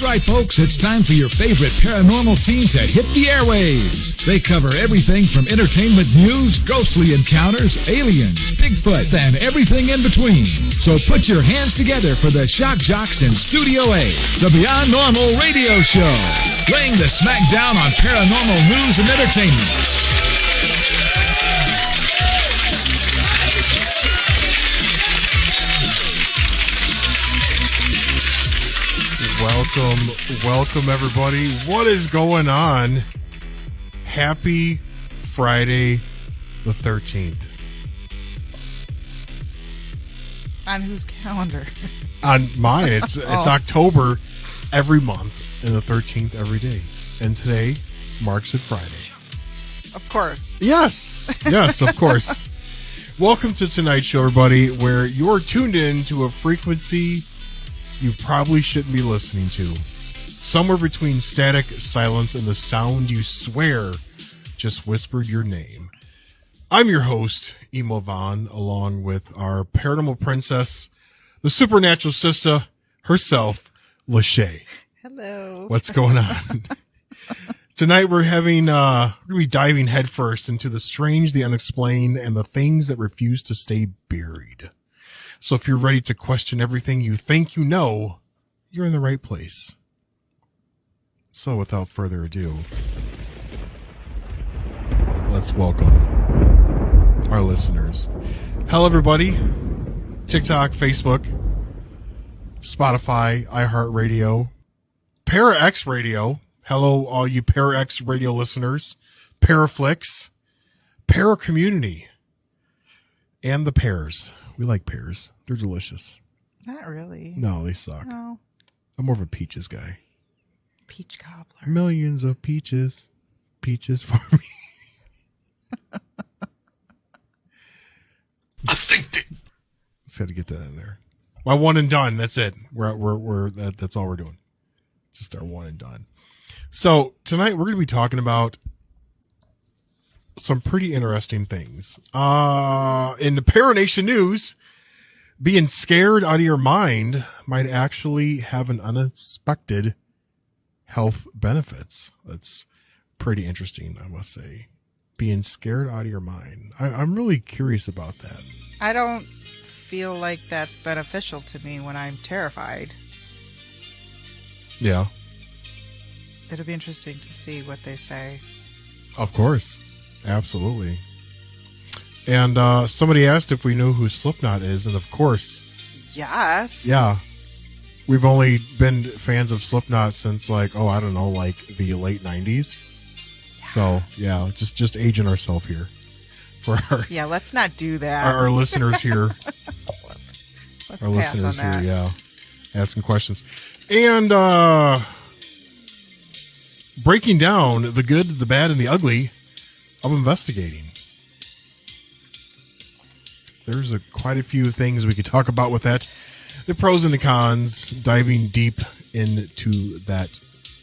right, folks. It's time for your favorite paranormal team to hit the airwaves. They cover everything from entertainment news, ghostly encounters, aliens, Bigfoot, and everything in between. So put your hands together for the Shock Jocks in Studio A, the Beyond Normal radio show, laying the smack down on paranormal news and entertainment. Welcome everybody. What is going on? Happy Friday the 13th. On whose calendar? On mine. It's October every month and the 13th every day. And today marks it Friday. Of course. Yes, of course. Welcome to tonight's show, everybody, where you're tuned in to a frequency you probably shouldn't be listening to. Somewhere between static, silence, and the sound you swear just whispered your name. I'm your host, Emo Vaughn, along with our paranormal princess, the supernatural sister herself, Lachey. Hello. What's going on? Tonight we're going to be diving headfirst into the strange, the unexplained, and the things that refuse to stay buried. So if you're ready to question everything you think you know, you're in the right place. So without further ado, let's welcome our listeners. Hello, everybody. TikTok, Facebook, Spotify, iHeartRadio, ParaX Radio. Hello, all you ParaX Radio listeners, Paraflix, Para Community, and the pears. We like pears. They're delicious. Not really. No, they suck. No. I'm more of a peaches guy. Peach cobbler. Millions of peaches. Peaches for me. I think just had to get that in there. My one and done. That's it. That's all we're doing. Just our one and done. So tonight we're going to be talking about some pretty interesting things. In the Paranation news, being scared out of your mind might actually have an unexpected health benefits. That's pretty interesting, I must say. Being scared out of your mind. I'm really curious about that. I don't feel like that's beneficial to me when I'm terrified. Yeah. It'll be interesting to see what they say. Of course. Absolutely. And somebody asked if we knew who Slipknot is, and of course. Yes. Yeah. We've only been fans of Slipknot since the late 90s. Yeah. So, yeah, just aging ourselves here. For our, yeah, let's not do that. Our listeners here. Let's our pass listeners on that. here, yeah. Asking questions. And breaking down the good, the bad, and the ugly of investigating. There's quite a few things we could talk about with that. The pros and the cons, diving deep into that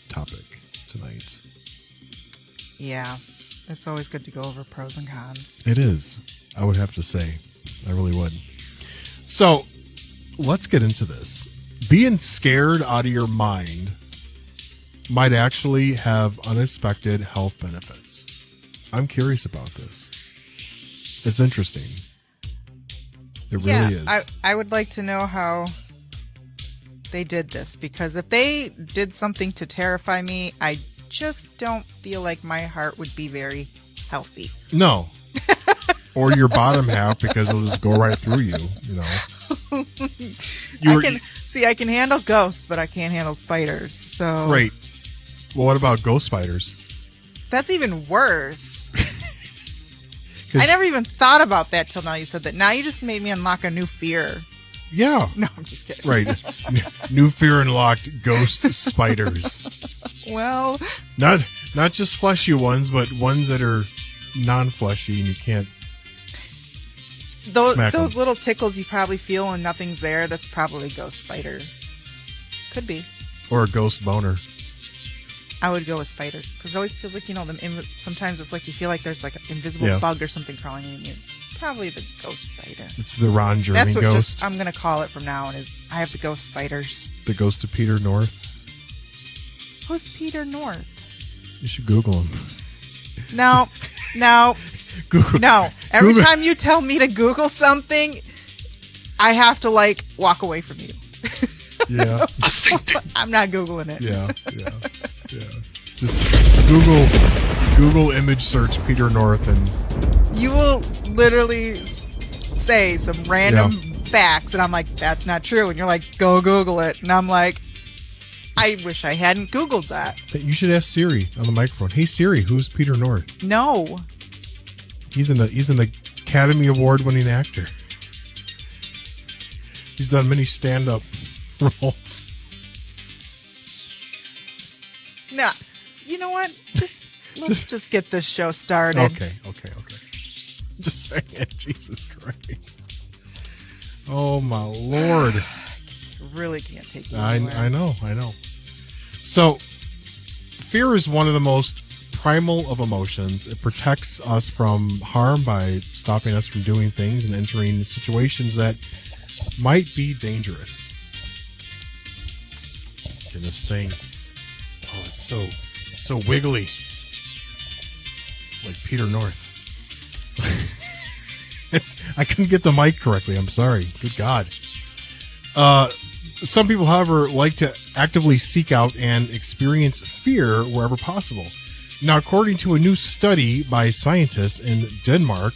topic tonight. Yeah, it's always good to go over pros and cons. It is. I would have to say. I really would. So, let's get into this. Being scared out of your mind might actually have unexpected health benefits. I'm curious about this. It's interesting. It really is. I would like to know how they did this, because if they did something to terrify me, I just don't feel like my heart would be very healthy. No. Or your bottom half, because it'll just go right through you, you know. I can handle ghosts, but I can't handle spiders. So right. Well, what about ghost spiders? That's even worse. I never even thought about that till now you said that. Now you just made me unlock a new fear. Yeah. No, I'm just kidding. Right. New fear unlocked, ghost spiders. Well, not just fleshy ones, but ones that are non-fleshy and you can't those little tickles you probably feel when nothing's there, that's probably ghost spiders. Could be. Or a ghost boner. I would go with spiders, because it always feels like, sometimes it's like you feel like there's like an invisible bug or something crawling in you. It's probably the ghost spider. It's the Ron Jeremy That's what ghost. I'm going to call it from now on, is I have the ghost spiders. The ghost of Peter North. Who's Peter North? You should Google him. No. Google. No. Every Google. time you tell me to Google something, I have to like walk away from you. Yeah. I'm not Googling it. Yeah. Just Google image search Peter North and You will literally say some random facts, and I'm like, that's not true. And you're like, go Google it. And I'm like, I wish I hadn't Googled that. you should ask Siri on the microphone. Hey Siri, who's Peter North? No. He's an Academy Award winning actor. He's done many stand-up roles. No. You know what? Let's just get this show started. Okay. Just saying, Jesus Christ. Oh my Lord. Really can't take it. I know. So, fear is one of the most primal of emotions. It protects us from harm by stopping us from doing things and entering situations that might be dangerous. Okay, this thing. Oh, it's so wiggly. Like Peter North. I couldn't get the mic correctly. I'm sorry. Good God. Some people, however, like to actively seek out and experience fear wherever possible. Now, according to a new study by scientists in Denmark,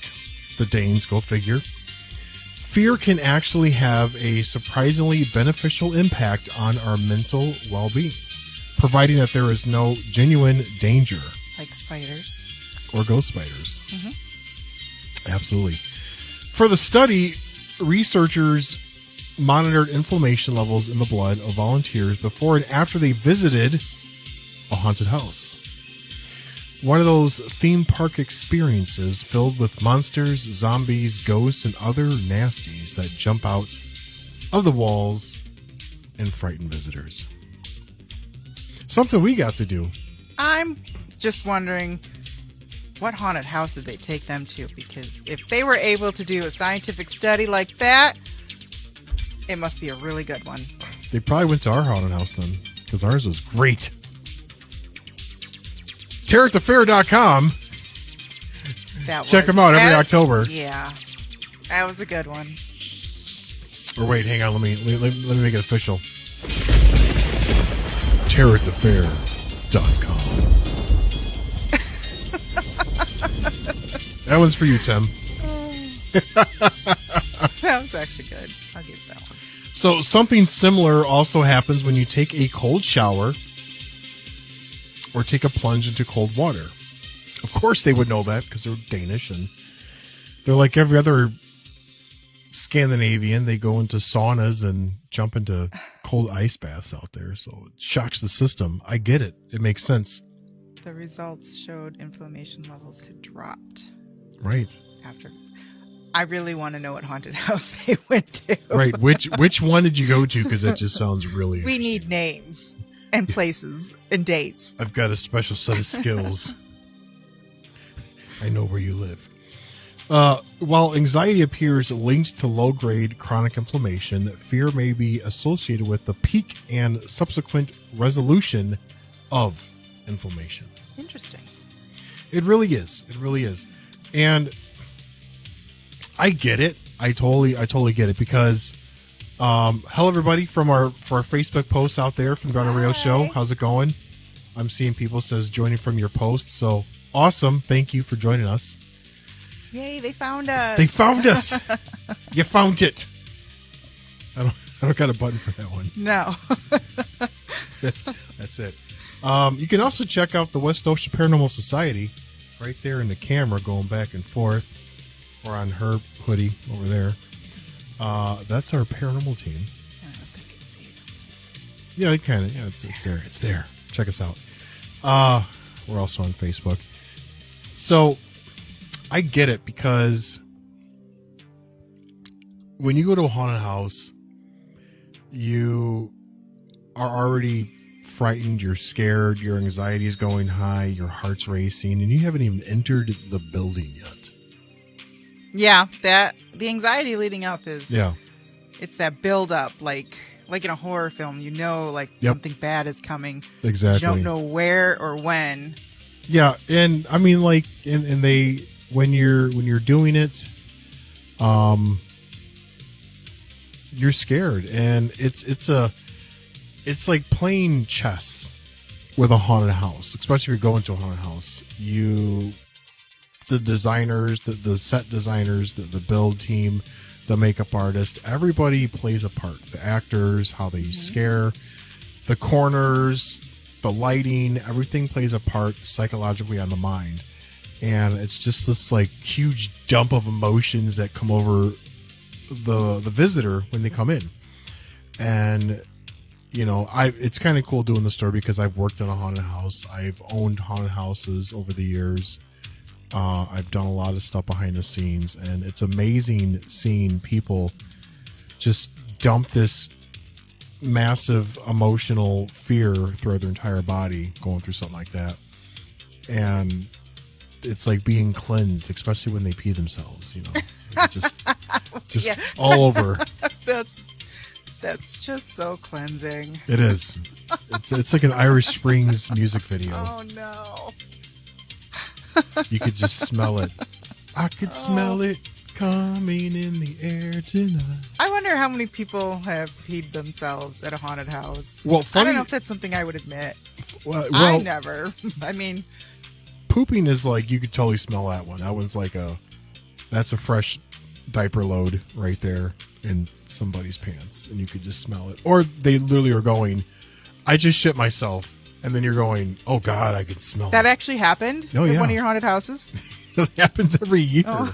the Danes, go figure, fear can actually have a surprisingly beneficial impact on our mental well-being, providing that there is no genuine danger. Like spiders. Or ghost spiders. Mm-hmm. Absolutely. For the study, researchers monitored inflammation levels in the blood of volunteers before and after they visited a haunted house. One of those theme park experiences filled with monsters, zombies, ghosts, and other nasties that jump out of the walls and frighten visitors. Something we got to do. I'm just wondering, what haunted house did they take them to? Because if they were able to do a scientific study like that, it must be a really good one. They probably went to our haunted house then, because ours was great. TerrorAtTheFair.com. Check them out every October. Yeah, that was a good one. Or wait, hang on, let me make it official. TerrorAtTheFair.com. That one's for you, Tim. That was actually good. I'll give that one. So something similar also happens when you take a cold shower or take a plunge into cold water. Of course they would know that because they're Danish and they're like every other Scandinavian. They go into saunas and jump into cold ice baths out there. So it shocks the system. I get it. It makes sense. The results showed inflammation levels had dropped. Right. After, I really want to know what haunted house they went to. Right. Which one did you go to? Because that just sounds really We interesting. need names and places and dates. I've got a special set of skills. I know where you live. While anxiety appears linked to low-grade chronic inflammation, fear may be associated with the peak and subsequent resolution of inflammation. Interesting. It really is. It really is. And I get it. I totally get it because hello everybody for our Facebook posts out there from the Paranormal Radio Show. How's it going? I'm seeing people says joining from your post. So awesome. Thank you for joining us. Yay, they found us. They found us. You found it. I don't got a button for that one. No. That's it. You can also check out the West Ocean Paranormal Society right there in the camera going back and forth, or on her hoodie over there. That's our paranormal team. I don't think I can see it. Yeah, it kind of. Yeah, it's there. It's there. Check us out. We're also on Facebook. So I get it because when you go to a haunted house, you are already frightened, you're scared, your anxiety is going high, your heart's racing, and you haven't even entered the building yet. Yeah, the anxiety leading up is, it's that build up, like like in a horror film, you know, like Yep. something bad is coming. Exactly. But you don't know where or when. Yeah, and I mean, like, and they when you're doing it, you're scared, and it's like playing chess with a haunted house, especially if you're going to a haunted house. The designers, the set designers, the build team, the makeup artist, everybody plays a part. The actors, how they scare, the corners, the lighting, everything plays a part psychologically on the mind. And it's just this like huge dump of emotions that come over the visitor when they come in. And you know, it's kind of cool doing the story because I've worked in a haunted house. I've owned haunted houses over the years. I've done a lot of stuff behind the scenes, and it's amazing seeing people just dump this massive emotional fear throughout their entire body going through something like that. And it's like being cleansed, especially when they pee themselves, you know, just Yeah. all over. That's just so cleansing. It is. It's like an Irish Springs music video. Oh no. You could just smell it. I could smell it coming in the air tonight. I wonder how many people have peed themselves at a haunted house. Well, I don't know if that's something I would admit. Well, I never. I mean, pooping is like, you could totally smell that one. That one's like that's a fresh diaper load right there in somebody's pants, and you could just smell it. Or they literally are going, I just shit myself. And then you're going, oh God, I could smell that it. actually happened Oh, at yeah. one of your haunted houses? It happens every year. Oh.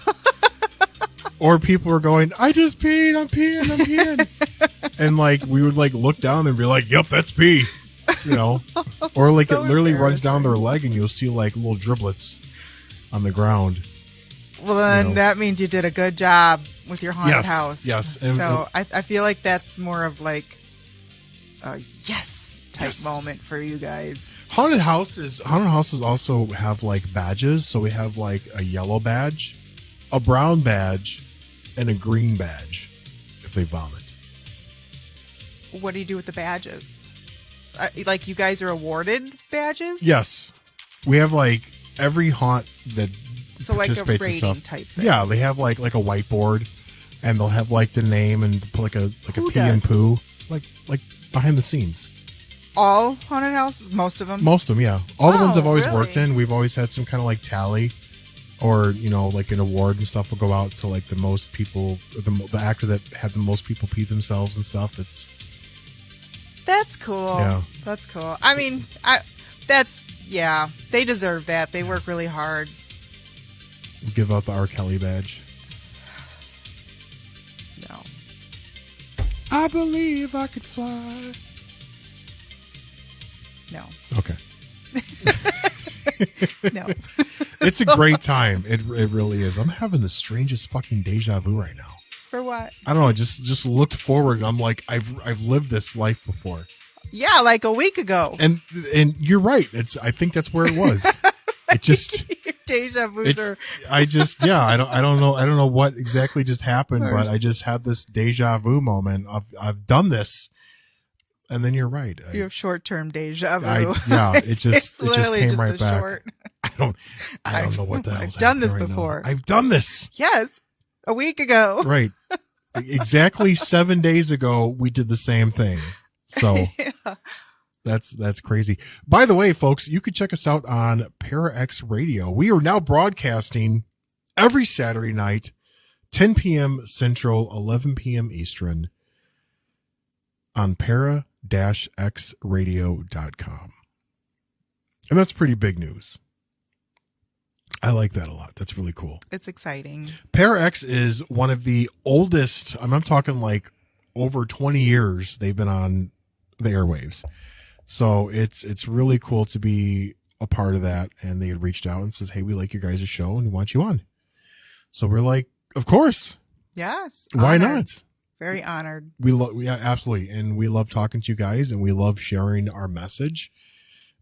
Or people are going, I just peed, I'm peeing. And like, we would like look down and be like, yep, that's pee. You know? Or like So it literally runs down embarrassing. their leg and you'll see like little driblets on the ground. Well, then You know. that means you did a good job with your haunted Yes, house. yes. And- So I feel like that's more of like a yes type Yes. moment for you guys. Haunted houses also have like badges. So we have like a yellow badge, a brown badge, and a green badge if they vomit. What do you do with the badges? Like you guys are awarded badges? Yes. We have like every haunt that So like a participates in rating stuff. type thing. Yeah, they have like a whiteboard, and they'll have like the name and put like a Who pee and does? poo, like behind the scenes. All haunted houses? Most of them? Most of them, yeah. All the ones Oh, I've always really? worked in, we've always had some kind of like tally, or you know, like an award and stuff will go out to like the most people, the actor that had the most people pee themselves and stuff. That's cool. Yeah. That's cool. I mean, yeah, they deserve that. They work really hard. We give out the R. Kelly badge. No. I believe I could fly. No. Okay. No. It's a great time. It really is. I'm having the strangest fucking deja vu right now. For what? I don't know. I just looked forward and I'm like, I've lived this life before. Yeah, like a week ago. And you're right. I think that's where it was. It just Deja vu's are. I don't know what exactly just happened, but I just had this deja vu moment. I've done this. And then you're right. You have short-term deja vu. It just literally came just right a back. short. I don't know what the hell's I've done this happening right now. before. I've done this. Yes, a week ago. Right. Exactly 7 days ago, we did the same thing. So Yeah. that's crazy. By the way, folks, you could check us out on ParaX Radio. We are now broadcasting every Saturday night, 10 p.m. Central, 11 p.m. Eastern on para-xradio.com. And that's pretty big news. I like that a lot. That's really cool. It's exciting. ParaX is one of the oldest, I'm talking like over 20 years they've been on the airwaves. So it's really cool to be a part of that. And they had reached out and says, hey, we like your guys' show and we want you on. So we're like, of course. Yes. Why honored. not? Very honored. Yeah, absolutely. And we love talking to you guys and we love sharing our message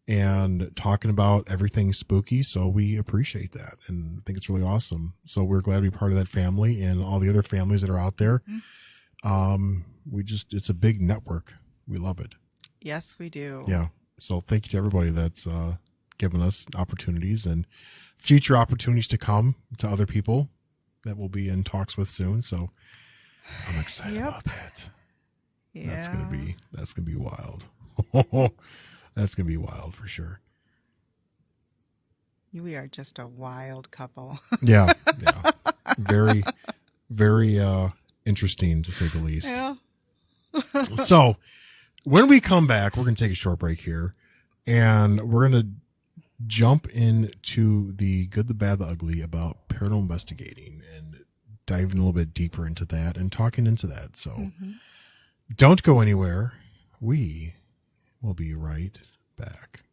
and talking about everything spooky. So we appreciate that. And I think it's really awesome. So we're glad to be part of that family and all the other families that are out there. it's a big network. We love it. Yes, we do. Yeah. So thank you to everybody that's given us opportunities and future opportunities to come to other people that we'll be in talks with soon. So I'm excited about that. Yeah. That's gonna be wild. That's gonna be wild for sure. We are just a wild couple. Yeah. Very, very interesting to say the least. Yeah. So when we come back, we're going to take a short break here, and we're going to jump into the good, the bad, the ugly about paranormal investigating and diving a little bit deeper into that and talking into that. So don't go anywhere. We will be right back.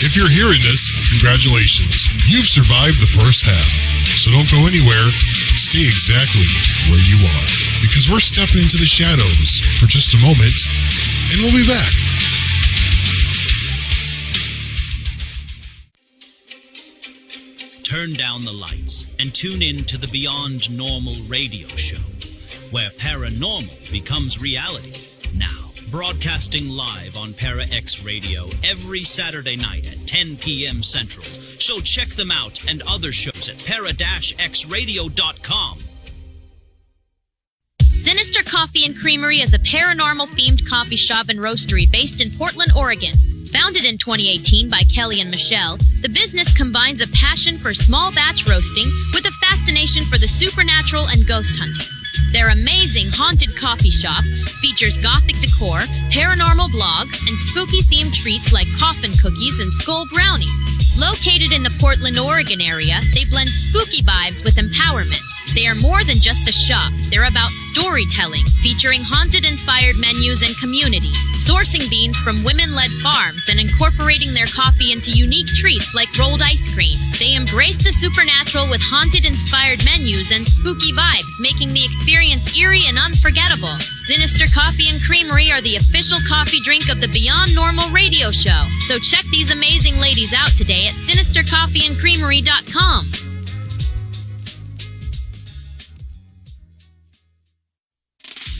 If you're hearing this, congratulations. You've survived the first half. So don't go anywhere. Stay exactly where you are. Because we're stepping into the shadows for just a moment, and we'll be back. Turn down the lights and tune in to the Beyond Normal radio show, where paranormal becomes reality. Now, broadcasting live on Para X Radio every Saturday night at 10 p.m. Central. So check them out and other shows at para-xradio.com. Sinister Coffee and Creamery is a paranormal-themed coffee shop and roastery based in Portland, Oregon. Founded in 2018 by Kelly and Michelle, the business combines a passion for small batch roasting with a fascination for the supernatural and ghost hunting. Their amazing haunted coffee shop features gothic decor, paranormal blogs, and spooky-themed treats like coffin cookies and skull brownies. Located in the Portland, Oregon area, they blend spooky vibes with empowerment. They are more than just a shop. They're about storytelling, featuring haunted-inspired menus and community, sourcing beans from women-led farms and incorporating their coffee into unique treats like rolled ice cream. They embrace the supernatural with haunted-inspired menus and spooky vibes, making the experience eerie and unforgettable. Sinister Coffee and Creamery are the official coffee drink of the Beyond Normal radio show. So check these amazing ladies out today at sinistercoffeeandcreamery.com.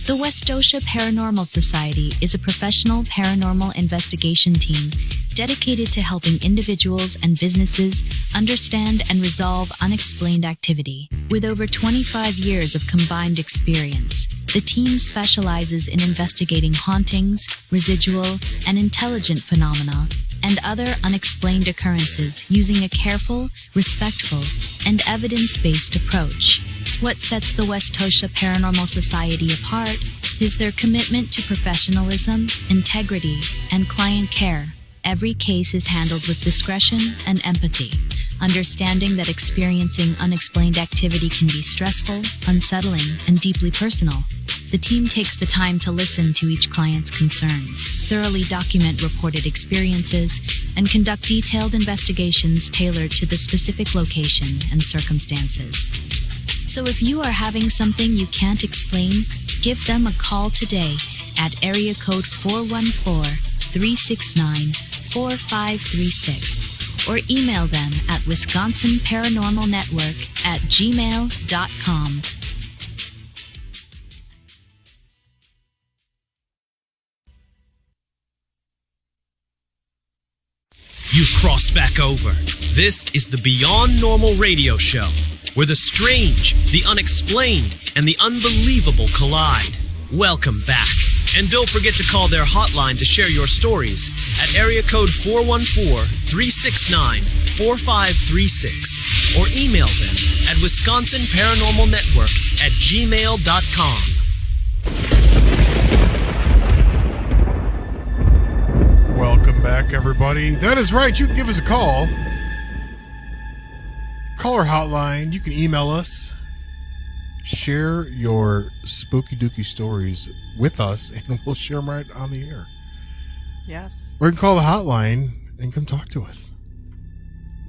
The West Osha Paranormal Society is a professional paranormal investigation team dedicated to helping individuals and businesses understand and resolve unexplained activity. With over 25 years of combined experience, the team specializes in investigating hauntings, residual, and intelligent phenomena, and other unexplained occurrences using a careful, respectful, and evidence-based approach. What sets the West Osha Paranormal Society apart is their commitment to professionalism, integrity, and client care. Every case is handled with discretion and empathy, understanding that experiencing unexplained activity can be stressful, unsettling, and deeply personal. The team takes the time to listen to each client's concerns, thoroughly document reported experiences, and conduct detailed investigations tailored to the specific location and circumstances. So if you are having something you can't explain, give them a call today at area code 414-369-4536 or email them at wisconsinparanormalnetwork@gmail.com. You've crossed back over. This is the Beyond Normal radio show, where the strange, the unexplained, and the unbelievable collide. Welcome back. And don't forget to call their hotline to share your stories at area code 414-369-4536 or email them at wisconsinparanormalnetwork@gmail.com. Welcome back, everybody. That is right. You can give us a call. Call our hotline. You can email us. Share your spooky dooky stories with us, and we'll share them right on the air. Yes. Or you can call the hotline and come talk to us.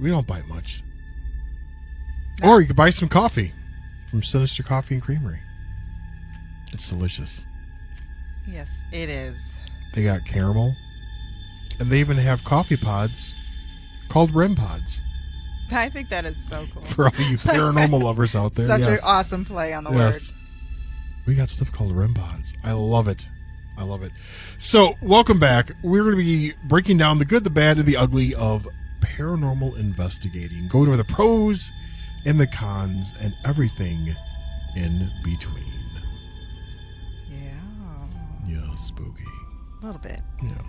We don't bite much. No. Or you could buy some coffee from Sinister Coffee and Creamery. It's delicious. Yes, it is. They got caramel. And they even have coffee pods called REM pods. I think that is so cool. For all you paranormal lovers out there. Such Yes. an awesome play on the Yes. We got stuff called REM pods. I love it. I love it. So, welcome back. We're going to be breaking down the good, the bad, and the ugly of paranormal investigating. Going over the pros and the cons and everything in between. Yeah. Yeah, spooky. A little bit. Yeah.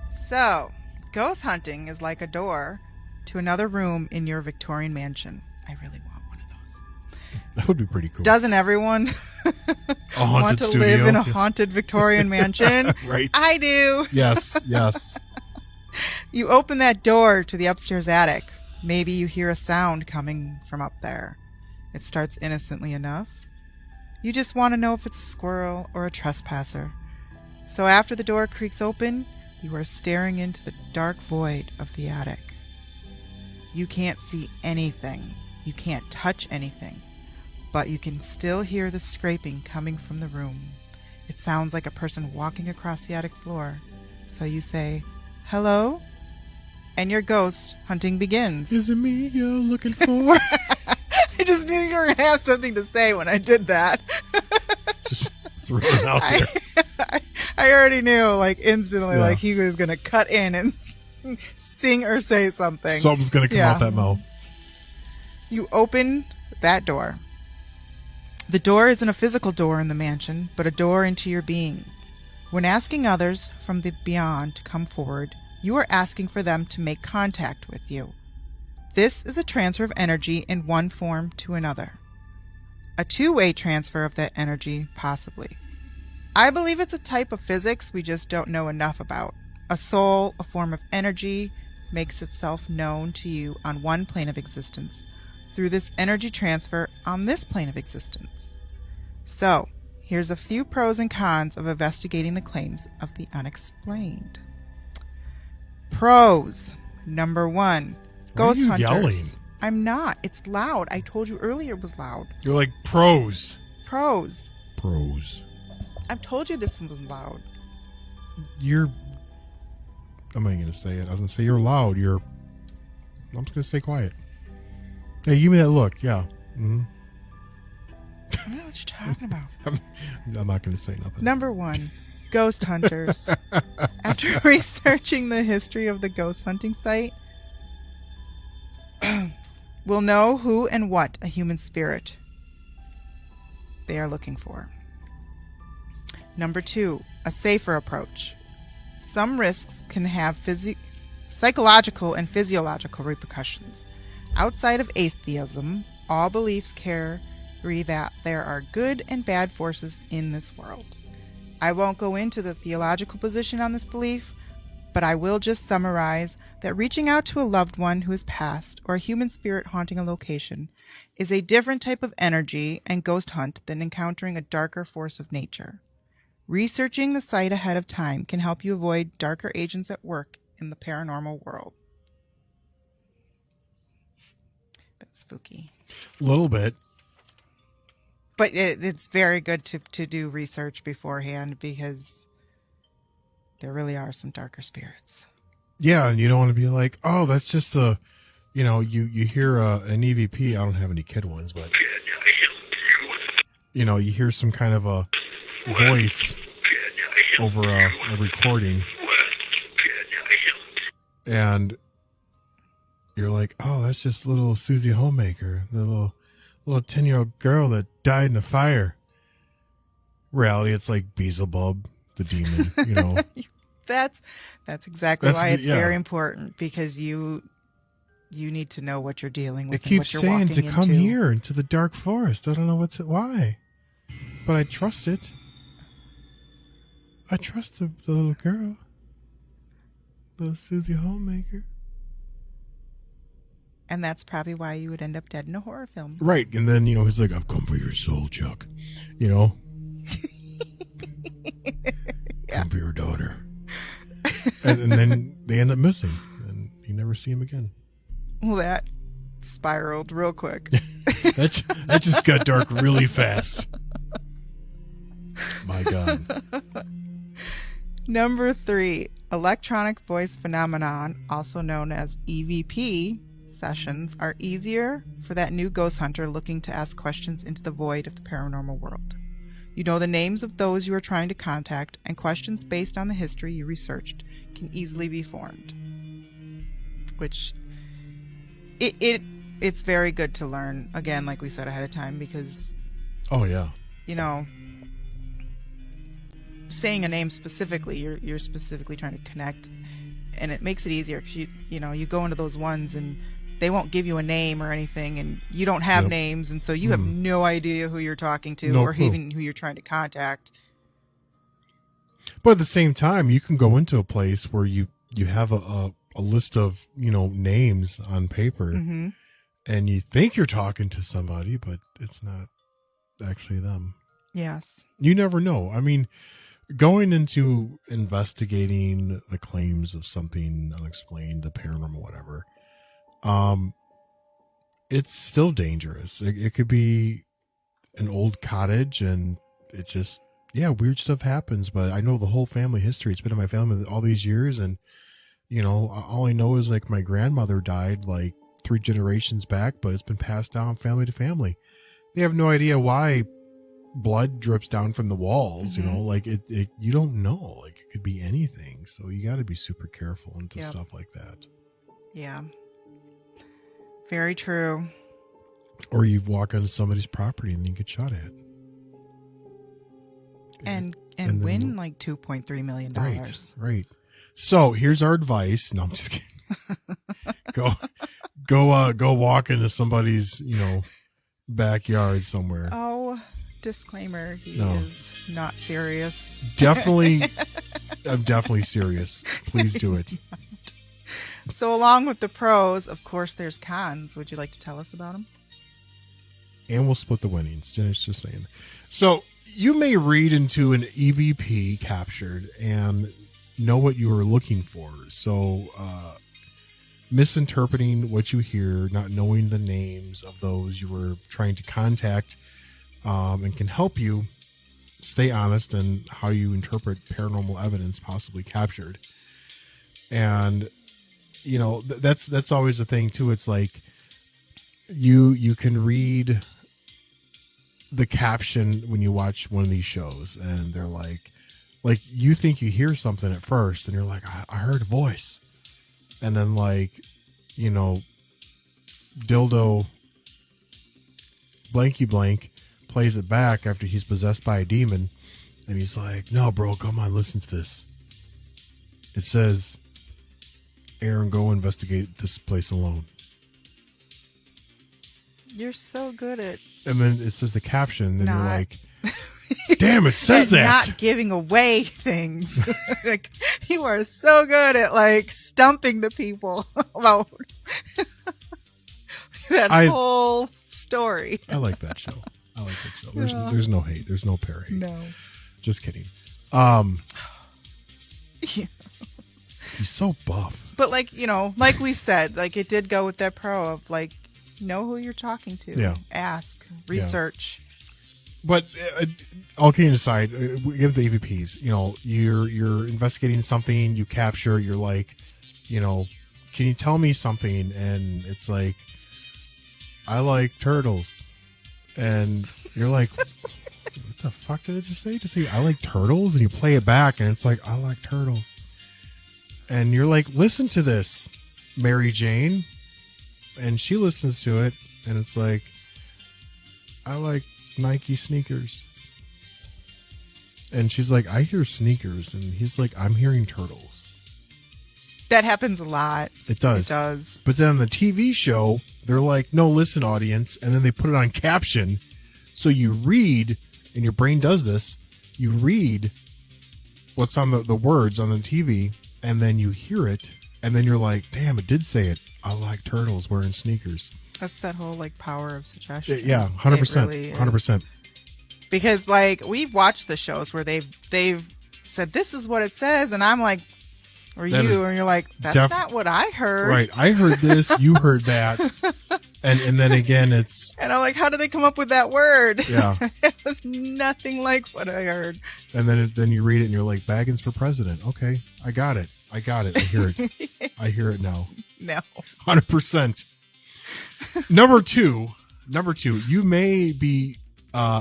So, ghost hunting is like a door to another room in your Victorian mansion. I really want one of those. That would be pretty cool. Doesn't everyone A haunted want to studio. live in a haunted Victorian mansion? Right. I do. Yes, yes. You open that door to the upstairs attic. Maybe you hear a sound coming from up there. It starts innocently enough. You just want to know if it's a squirrel or a trespasser. So after the door creaks open, you are staring into the dark void of the attic. You can't see anything. You can't touch anything. But you can still hear the scraping coming from the room. It sounds like a person walking across the attic floor. So you say, "Hello?" And your ghost hunting begins. Is it me you're looking for? I just knew you were going to have something to say when I did that. Just throw it out there. I already knew, like, instantly, Yeah. like, he was going to cut in and sing or say something. Something's going to come Yeah. out that mouth. You open that door. The door isn't a physical door in the mansion, but a door into your being. When asking others from the beyond to come forward, you are asking for them to make contact with you. This is a transfer of energy in one form to another. A two-way transfer of that energy, possibly. I believe it's a type of physics we just don't know enough about. A soul, a form of energy, makes itself known to you on one plane of existence through this energy transfer on this plane of existence. So, here's a few pros and cons of investigating the claims of the unexplained. Pros. Number 1. Why are Ghost you hunters. yelling? I'm not. It's loud. I told you earlier it was loud. You're like pros. Pros. Pros. I've told you this one was loud. You're. I'm not going to say it. I was going to say you're loud. I'm just going to stay quiet. Hey, give me that look. Yeah. Mm-hmm. I don't know what you're talking about. I'm not going to say nothing. Number 1. Ghost hunters. After researching the history of the ghost hunting site, we'll know who and what a human spirit they are looking for. Number 2, a safer approach. Some risks can have psychological and physiological repercussions. Outside of atheism, all beliefs carry that there are good and bad forces in this world. I won't go into the theological position on this belief, but I will just summarize that reaching out to a loved one who has passed or a human spirit haunting a location is a different type of energy and ghost hunt than encountering a darker force of nature. Researching the site ahead of time can help you avoid darker agents at work in the paranormal world. That's spooky. A little bit. But it's very good to do research beforehand because there really are some darker spirits. Yeah, and you don't want to be like, oh, that's just you hear an EVP. I don't have any kid ones, but you hear some kind of a voice over a recording, and you're like, oh, that's just little Susie Homemaker, the little 10-year-old girl that died in a fire. Reality, it's like Beelzebub, the demon. That's exactly That's why it's yeah. very important because you need to know what you're dealing with. It and what keeps you're saying walking to come into. here into the dark forest. I don't know why, but I trust it. I trust the little girl, little Susie Homemaker. And that's probably why you would end up dead in a horror film. Right, and then he's like, "I've come for your soul, Chuck." Come for your daughter, and then they end up missing, and you never see him again. Well, that spiraled real quick. that just got dark really fast. My God. Number 3, electronic voice phenomenon, also known as EVP, sessions are easier for that new ghost hunter looking to ask questions into the void of the paranormal world. You know the names of those you are trying to contact, and questions based on the history you researched can easily be formed. Which, it's very good to learn, again, like we said ahead of time, because... Oh, yeah. You know, saying a name specifically, you're specifically trying to connect, and it makes it easier, because you go into those ones and they won't give you a name or anything, and you don't have names, and so you have no idea who you're talking to or even who you're trying to contact. But at the same time, you can go into a place where you have a list of, names on paper, and you think you're talking to somebody, but it's not actually them. Yes. You never know. I mean, going into investigating the claims of something unexplained, the paranormal, whatever, it's still dangerous. It could be an old cottage, and it just, weird stuff happens. But I know the whole family history. It's been in my family all these years, and all I know is like my grandmother died like 3 generations back, but it's been passed down family to family. They have no idea why blood drips down from the walls. You don't know. Like, it could be anything. So you got to be super careful into stuff like that. Yeah. Very true. Or you walk onto somebody's property and you get shot at. And win like $2.3 million. Right. So here's our advice. No, I'm just kidding. Go walk into somebody's, backyard somewhere. Oh, disclaimer. He is not serious. I'm definitely serious. Please do it. So along with the pros, of course, there's cons. Would you like to tell us about them? And we'll split the winnings. Jenny's just saying. So you may read into an EVP captured and know what you are looking for. So misinterpreting what you hear, not knowing the names of those you were trying to contact, and can help you stay honest in how you interpret paranormal evidence possibly captured. And that's always the thing too. It's like you can read the caption when you watch one of these shows, and they're like you think you hear something at first, and you're like, I heard a voice, and then dildo blanky blank plays it back after he's possessed by a demon, and he's like, no, bro, come on, listen to this. It says, Aaron, go investigate this place alone. You're so good at... And then it says the caption, and you're like, damn, it says that. Not giving away things. Like, you are so good at stumping the people about that whole story. I like that show. There's no hate. There's no para hate. No. Just kidding. He's so buff. But like we said, it did go with that pro of know who you're talking to. Yeah. Ask, research. Yeah. But all kidding aside, we give the EVPs. You're investigating something, you capture. You're like, can you tell me something? And it's like, I like turtles. And you're like, what the fuck did it just say? To say I like turtles, and you play it back, and it's like, I like turtles. And you're like, listen to this, Mary Jane. And she listens to it, and it's like, I like Nike sneakers. And she's like, I hear sneakers. And he's like, I'm hearing turtles. That happens a lot. It does. But then on the TV show, they're like, no, listen, audience. And then they put it on caption. So you read, and your brain does this. You read what's on the words on the TV, and then you hear it. And then you're like, damn, it did say it. I like turtles wearing sneakers. That's that whole power of suggestion. Yeah, 100%. Really 100%. Because we've watched the shows where they've said this is what it says, and I'm like, or that you, and you're like, that's not what I heard. Right, I heard this, you heard that, and then again it's. And I'm like, how did they come up with that word? Yeah, it was nothing like what I heard. And then you read it, and you're like, Baggins for president. Okay, I got it. I hear it. I hear it now. No, 100%. Number two, you may be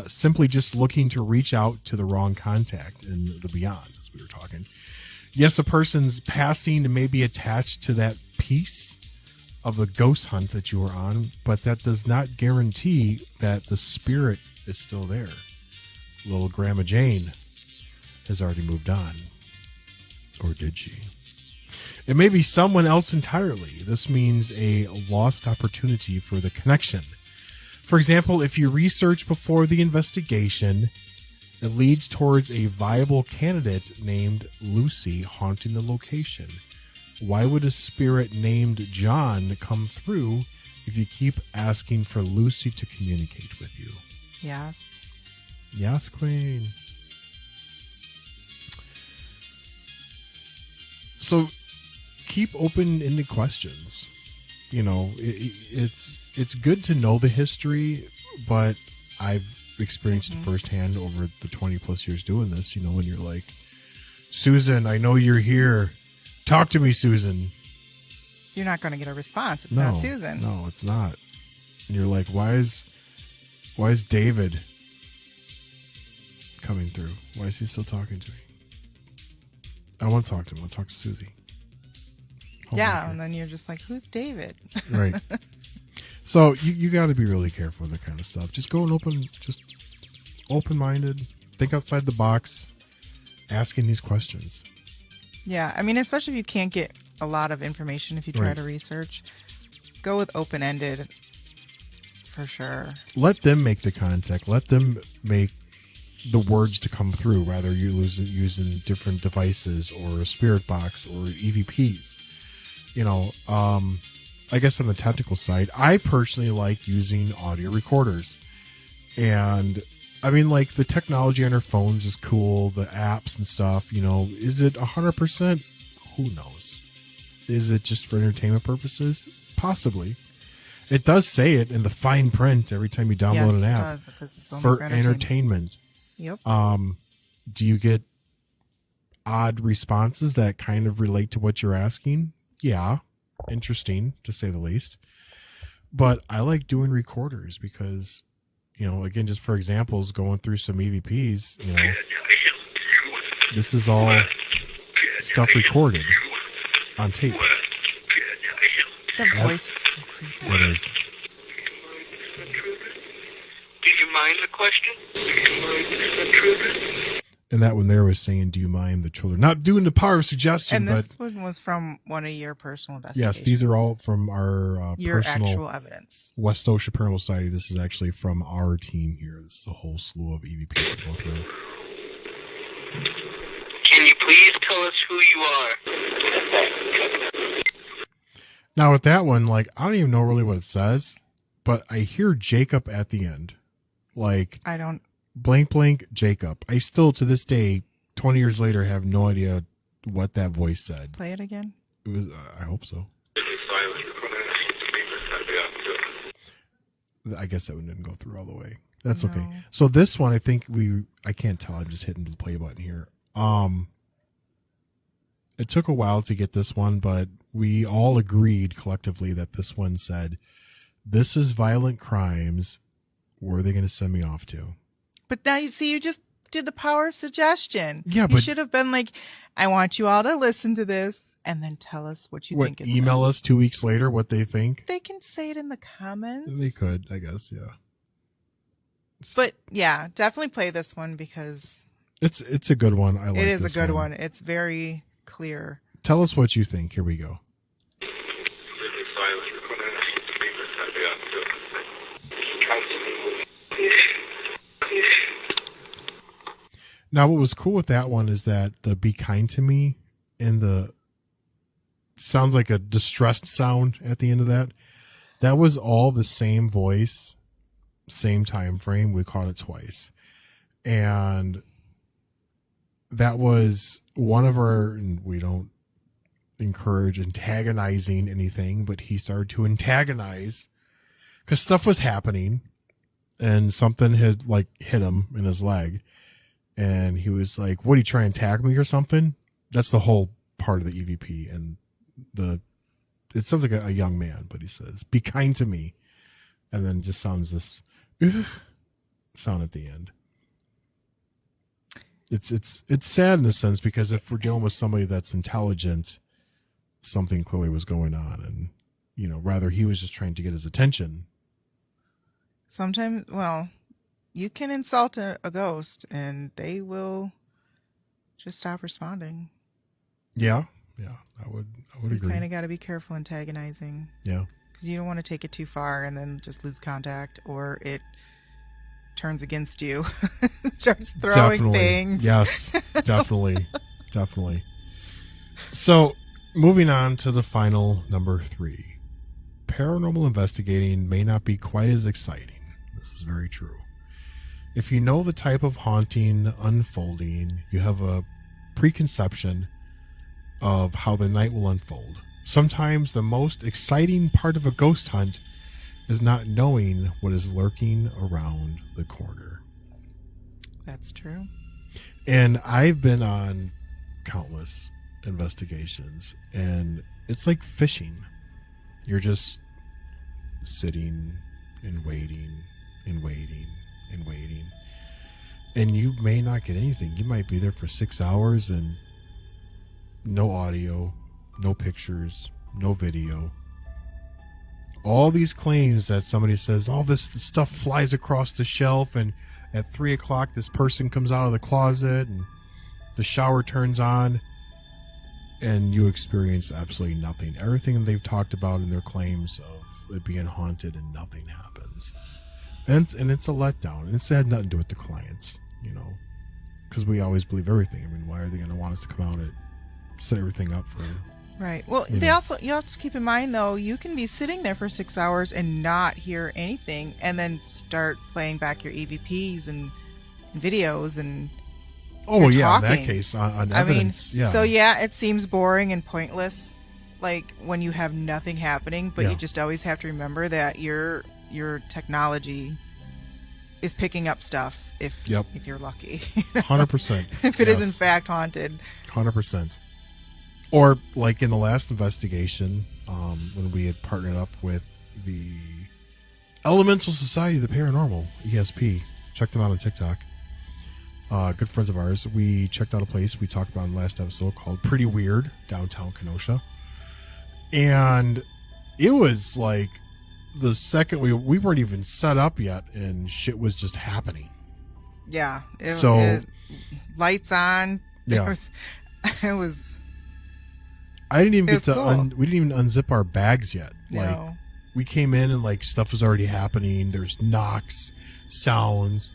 simply just looking to reach out to the wrong contact in the beyond, as we were talking. Yes, a person's passing may be attached to that piece of the ghost hunt that you were on, but that does not guarantee that the spirit is still there. Little Grandma Jane has already moved on. Or did she? It may be someone else entirely. This means a lost opportunity for the connection. For example, if you research before the investigation, it leads towards a viable candidate named Lucy haunting the location. Why would a spirit named John come through if you keep asking for Lucy to communicate with you? Yes. Yes, Queen. So keep open-ended questions. You know, it's good to know the history, but I've experienced it firsthand over the 20 plus years doing this, you know, when you're like, Susan, I know you're here. Talk to me, Susan. You're not going to get a response. It's not Susan. No, it's not. And you're like, why is David coming through? Why is he still talking to me? I want to talk to him. I want to talk to Susie. Yeah, and then you're just like, who's David? Right. So you got to be really careful with that kind of stuff. Just go and open-minded, think outside the box, asking these questions. Yeah, I mean, especially if you can't get a lot of information if you try Right. to research, go with open-ended for sure. Let them make the contact. Let them make the words to come through, rather you using different devices or a spirit box or EVPs. You know, I guess on the technical side, I personally like using audio recorders. And I mean, like, the technology on our phones is cool, the apps and stuff, you know, is it 100%? Who knows? Is it just for entertainment purposes? Possibly. It does say it in the fine print every time you download an app. Does, because it's only for entertainment. Yep. Do you get odd responses that kind of relate to what you're asking? Yeah. Interesting, to say the least. But I like doing recorders because, you know, again, just for examples, going through some EVPs, you know, this is all stuff recorded on tape. The voice is so creepy. It is. Do you mind the question? Do you mind the intruder? And that one there was saying, do you mind the children? Not doing the power of suggestion, And but this one was from one of your personal investigations. yes, these are all from our your personal actual evidence. West Osha Paranormal Society. This is actually from our team here. This is a whole slew of EVPs to go through. Can you please tell us who you are? Now with that one, like, I don't even know really what it says, but I hear Jacob at the end. Like, I don't. blank, blank, Jacob. I still, to this day, 20 years later, have no idea what that voice said. Play it again. It was, I hope so. I guess that one didn't go through all the way. That's okay. No. So this one, I think I can't tell. I'm just hitting the play button here. It took a while to get this one, but we all agreed collectively that this one said, "This is violent crimes. Where are they going to send me off to?" But now you see, you just did the power of suggestion. Yeah, you but- should have been like, I want you all to listen to this and then tell us what you think it Email says. us 2 weeks later what they think? They can say it in the comments. They could, I guess, yeah. But yeah, definitely play this one because It's a good one. I like it is a this good one. It's very clear. Tell us what you think. Here we go. Now, what was cool with that one is that the "be kind to me" and the sounds like a distressed sound at the end of that. That was all the same voice, same time frame. We caught it twice, and that was one of our. And we don't encourage antagonizing anything, but he started to antagonize because stuff was happening, and something had like hit him in his leg. And he was like, "What, are you trying to attack me or something?" That's the whole part of the EVP. And the it sounds like a young man, but he says, "Be kind to me," and then just sounds this sound at the end. It's sad in a sense, because if we're dealing with somebody that's intelligent, something clearly was going on, and rather he was just trying to get his attention. Sometimes, well, you can insult a ghost and they will just stop responding. Yeah, I would agree. You kind of got to be careful antagonizing. Yeah, because you don't want to take it too far and then just lose contact, or it turns against you, starts throwing things. Yes, definitely. So, moving on to the final number 3. Paranormal investigating may not be quite as exciting. This is very true. If you know the type of haunting unfolding, you have a preconception of how the night will unfold. Sometimes the most exciting part of a ghost hunt is not knowing what is lurking around the corner. That's true. And I've been on countless investigations, and it's like fishing. You're just sitting and waiting and waiting and waiting, and you may not get anything. You might be there for 6 hours and no audio, no pictures, no video. All these claims that somebody says, all this stuff flies across the shelf, and at 3 o'clock this person comes out of the closet and the shower turns on, and you experience absolutely nothing. Everything they've talked about in their claims of it being haunted, and nothing happens. And it's a letdown. And it's had nothing to do with the clients, because we always believe everything. I mean, why are they going to want us to come out and set everything up for? Right. Well, you have to keep in mind, though, you can be sitting there for 6 hours and not hear anything, and then start playing back your EVPs and videos and. Oh yeah, talking. In that case, on evidence, yeah. So yeah, it seems boring and pointless, like when you have nothing happening. But you just always have to remember that your technology is picking up stuff if you're lucky. 100%. If it is in fact haunted. 100%. Or like in the last investigation, when we had partnered up with the Elemental Society of the Paranormal, ESP. Check them out on TikTok. Good friends of ours. We checked out a place we talked about in the last episode called Pretty Weird, downtown Kenosha. And it was like the second we weren't even set up yet, and shit was just happening. Yeah. Lights on. Yeah. It was. I didn't even get to cool. we didn't even unzip our bags yet. Like, no. We came in and like stuff was already happening. There's knocks, sounds,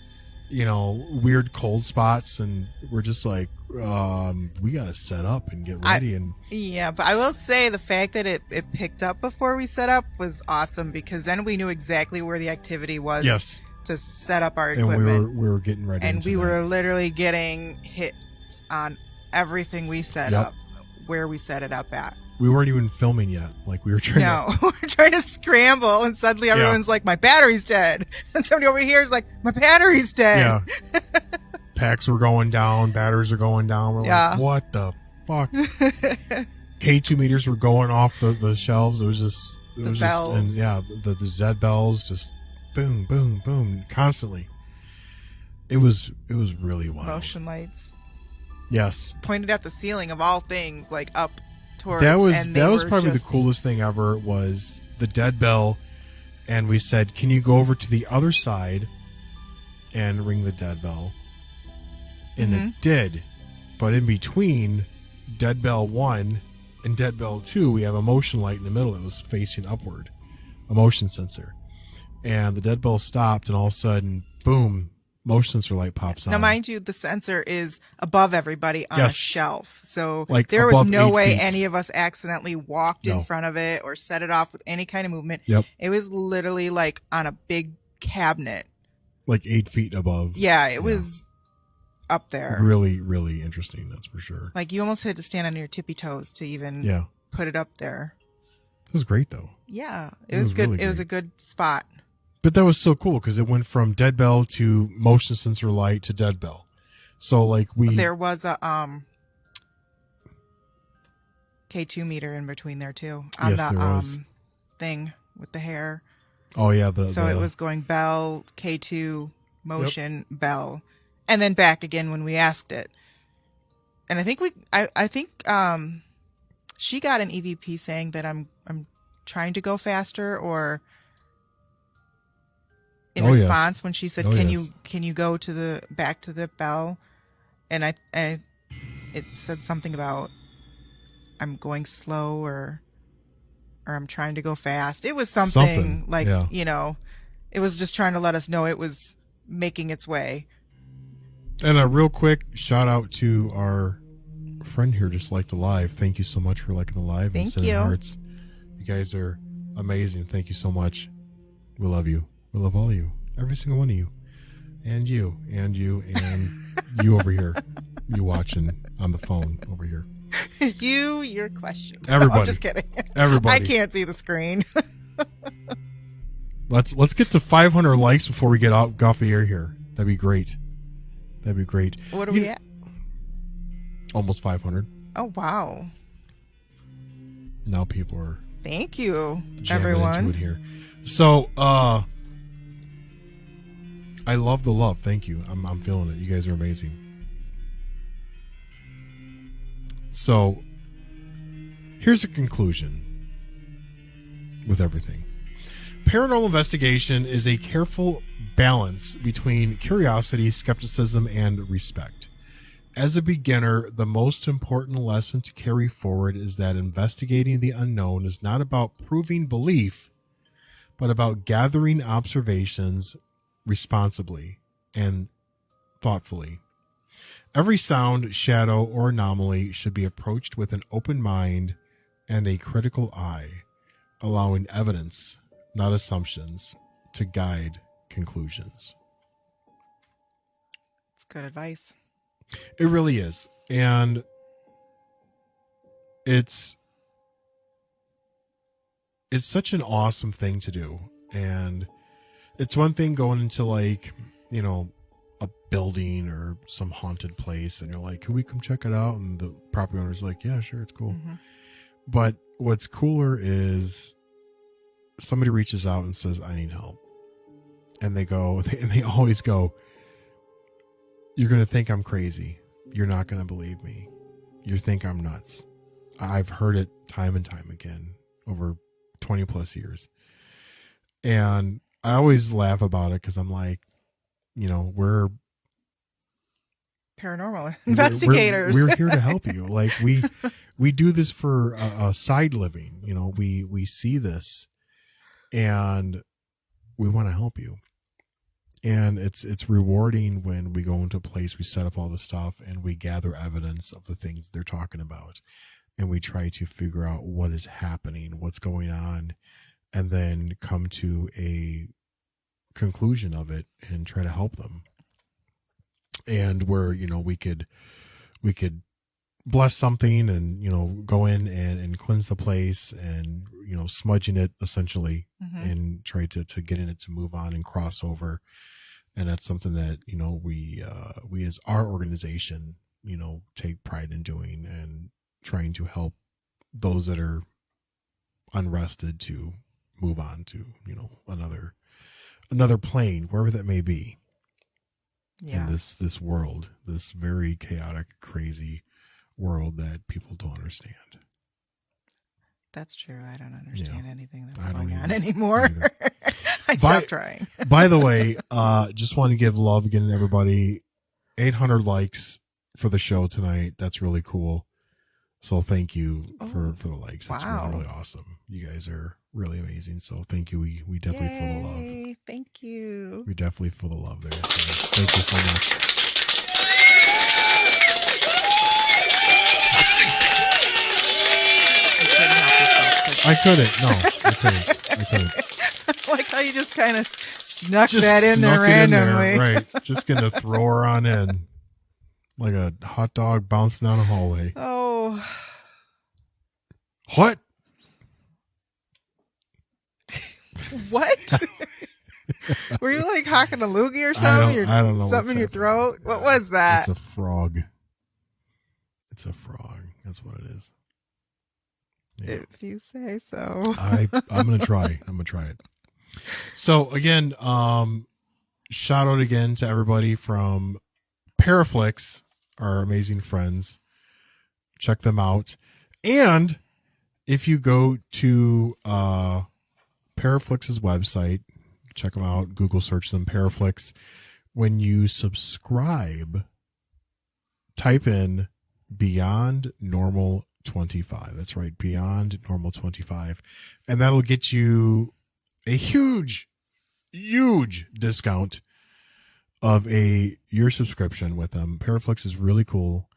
weird cold spots, and we're just like, we gotta set up and get ready. But I will say the fact that it picked up before we set up was awesome, because then we knew exactly where the activity was. Yes. To set up our equipment. And we were getting ready. And we were literally getting hits on everything we set up, where we set it up at. We weren't even filming yet. Like, we were trying we're trying to scramble, and suddenly everyone's like, my battery's dead. And somebody over here is like, my battery's dead. Yeah. Packs were going down, batteries are going down. We're like, what the fuck? K2 meters were going off the shelves. It was just bells. And the Z bells just boom, boom, boom, constantly. It was really wild. Motion lights. Yes. Pointed at the ceiling of all things, like up towards. That was probably the coolest thing ever, was the dead bell, and we said, can you go over to the other side and ring the dead bell? And it did. But in between dead bell 1 and dead bell 2, we have a motion light in the middle that was facing upward, a motion sensor. And the dead bell stopped, and all of a sudden, boom, motion sensor light pops on. Now, mind you, the sensor is above everybody on a shelf. So like there was no way feet. Any of us accidentally walked in front of it or set it off with any kind of movement. Yep. It was literally like on a big cabinet. Like 8 feet above. Yeah, it was up there. Really, really interesting, that's for sure. Like, you almost had to stand on your tippy toes to even put it up there. It was great, though. Yeah, it was good. Really, it was a good spot. But that was so cool, because it went from dead bell to motion sensor light to dead bell. So like there was a K2 meter in between there too on Yes, the there was. thing with the hair. Oh yeah, So it was going bell, K2, motion, bell, and then back again when we asked it. And I think I think she got an EVP saying that I'm trying to go faster, or in response when she said, can you go to the back to the bell? And it said something about I'm going slow or I'm trying to go fast. It was something like, it was just trying to let us know it was making its way. And a real quick shout out to our friend here, just liked the live. Thank you so much for liking the live and sending hearts. You guys are amazing. Thank you so much. We love you. We love all of you. Every single one of you. And you. And you. And you over here. You watching on the phone over here. Your question. Everybody. No, I'm just kidding. Everybody. I can't see the screen. Let's get to 500 likes before we get off the air here. That'd be great. That'd be great. What are we at? Almost 500. Oh, wow. Now people are thank you, jamming everyone. into it here. So, I love the love. Thank you. I'm feeling it. You guys are amazing. So, here's a conclusion with everything. Paranormal investigation is a careful balance between curiosity, skepticism, and respect. As a beginner, the most important lesson to carry forward is that investigating the unknown is not about proving belief, but about gathering observations responsibly and thoughtfully. Every sound, shadow, or anomaly should be approached with an open mind and a critical eye, allowing evidence, not assumptions, to guide conclusions. It's good advice. It really is. And it's such an awesome thing to do. And it's one thing going into like, a building or some haunted place and you're like, can we come check it out? And the property owner's like, yeah, sure, it's cool. Mm-hmm. But what's cooler is somebody reaches out and says, I need help. And they always go, you're going to think I'm crazy. You're not going to believe me. You think I'm nuts. I've heard it time and time again over 20 plus years. And I always laugh about it because I'm like, we're paranormal investigators. We're here to help you. Like we do this for a side living. We see this and we want to help you. And it's rewarding when we go into a place, we set up all the stuff and we gather evidence of the things they're talking about. And we try to figure out what is happening, what's going on, and then come to a conclusion of it and try to help them. And where, we could bless something and, go in and cleanse the place and, smudging it essentially, mm-hmm. and try to get in it to move on and cross over. And that's something that, we as our organization, take pride in doing and trying to help those that are unrested to move on to, another plane, wherever that may be. Yeah. In this world, this very chaotic, crazy world that people don't understand. That's true. I don't understand anything that's going on anymore. I stopped trying. By the way, just want to give love again to everybody. 800 likes for the show tonight. That's really cool. So thank you for the likes. That's really, really awesome. You guys are really amazing. So thank you. We definitely feel the love. Thank you. We definitely feel the love there. So thank you so much. I couldn't. No, I couldn't. Like how you just kind of snuck that in there randomly. Right. Just going to throw her on in like a hot dog bouncing down a hallway. Oh. What? What? Were you like hawking a loogie or something? I don't know. Something in your throat? What was that? It's a frog. It's a frog. That's what it is. If you say so. I'm going to try. I'm going to try it. So again, shout out again to everybody from Paraflix, our amazing friends. Check them out. And if you go to Paraflix's website, check them out, Google search them, Paraflix. When you subscribe, type in Beyond Normal 25. That's right, Beyond Normal 25. And that'll get you a huge discount of your subscription with them. Paraflix is really cool,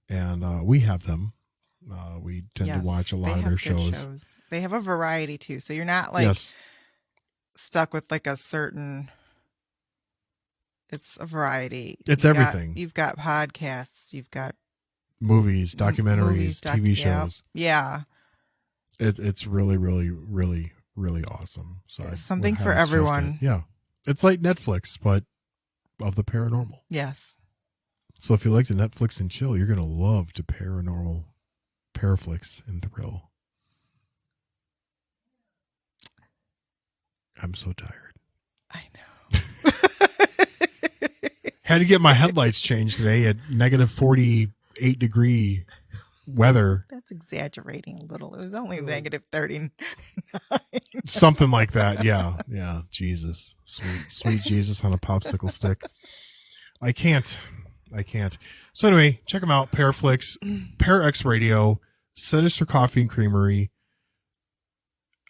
and we have them. We tend to watch a lot of their shows. They have a variety too, so you're not like stuck with like a certain. It's a variety. It's everything. You've got podcasts. You've got movies, documentaries, TV shows. Yeah. It's really, really, really, really awesome. So something for everyone. Yeah. It's like Netflix, but of the paranormal. Yes. So if you like to Netflix and chill, you're going to love to Paranormal, Paraflix, and Thrill. I'm so tired. I know. Had to get my headlights changed today at negative 48 degree weather. That's exaggerating a little. It was only negative 39. Something like that. Yeah. Yeah. Jesus. Sweet Jesus on a popsicle stick. I can't. So anyway, check them out. Paraflix, Parax Radio, Sinister Coffee and Creamery,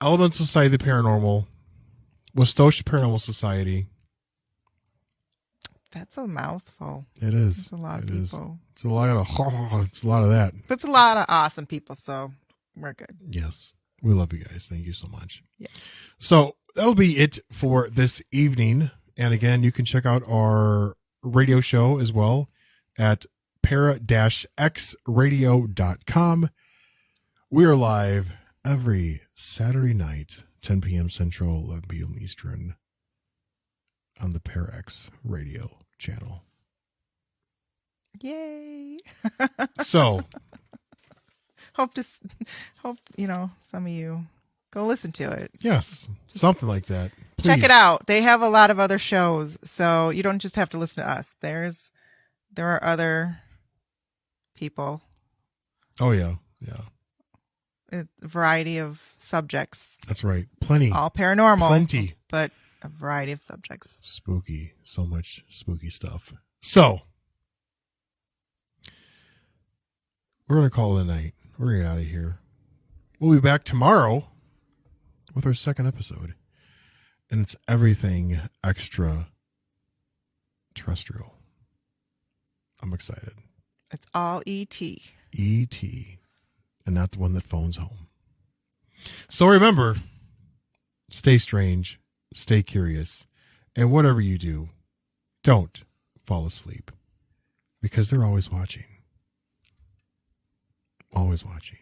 Elemental Society of the Paranormal, Westosha Paranormal Society. That's a mouthful. It is. It's a lot of people. It's a lot of that. But it's a lot of awesome people, so we're good. Yes. We love you guys. Thank you so much. Yeah. So that'll be it for this evening. And again, you can check out our radio show as well at para-xradio.com. We are live every Saturday night, 10 p.m. Central, 11 p.m. Eastern on the Parax Radio channel. Yay. So hope some of you go listen to it. Yes, something like that. Please. Check it out. They have a lot of other shows, so you don't just have to listen to us. There are other people. Oh yeah. A variety of subjects. That's right. Plenty. All paranormal. Plenty. But a variety of subjects. Spooky. So much spooky stuff. So we're going to call it a night. We're going to get out of here. We'll be back tomorrow with our second episode. And it's everything extra terrestrial. I'm excited. It's all E.T. E.T. And not the one that phones home. So remember, stay strange, stay curious, and whatever you do, don't fall asleep. Because they're always watching. Always watching.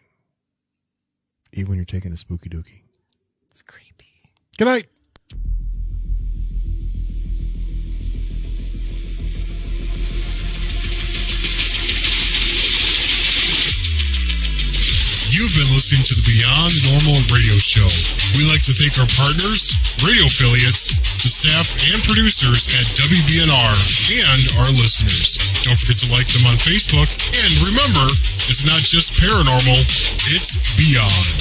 Even when you're taking a spooky dookie. It's creepy. Good night. You've been listening to the Beyond Normal Radio Show. We'd like to thank our partners, radio affiliates, the staff and producers at WBNR, and our listeners. Don't forget to like them on Facebook. And remember, it's not just paranormal, it's beyond.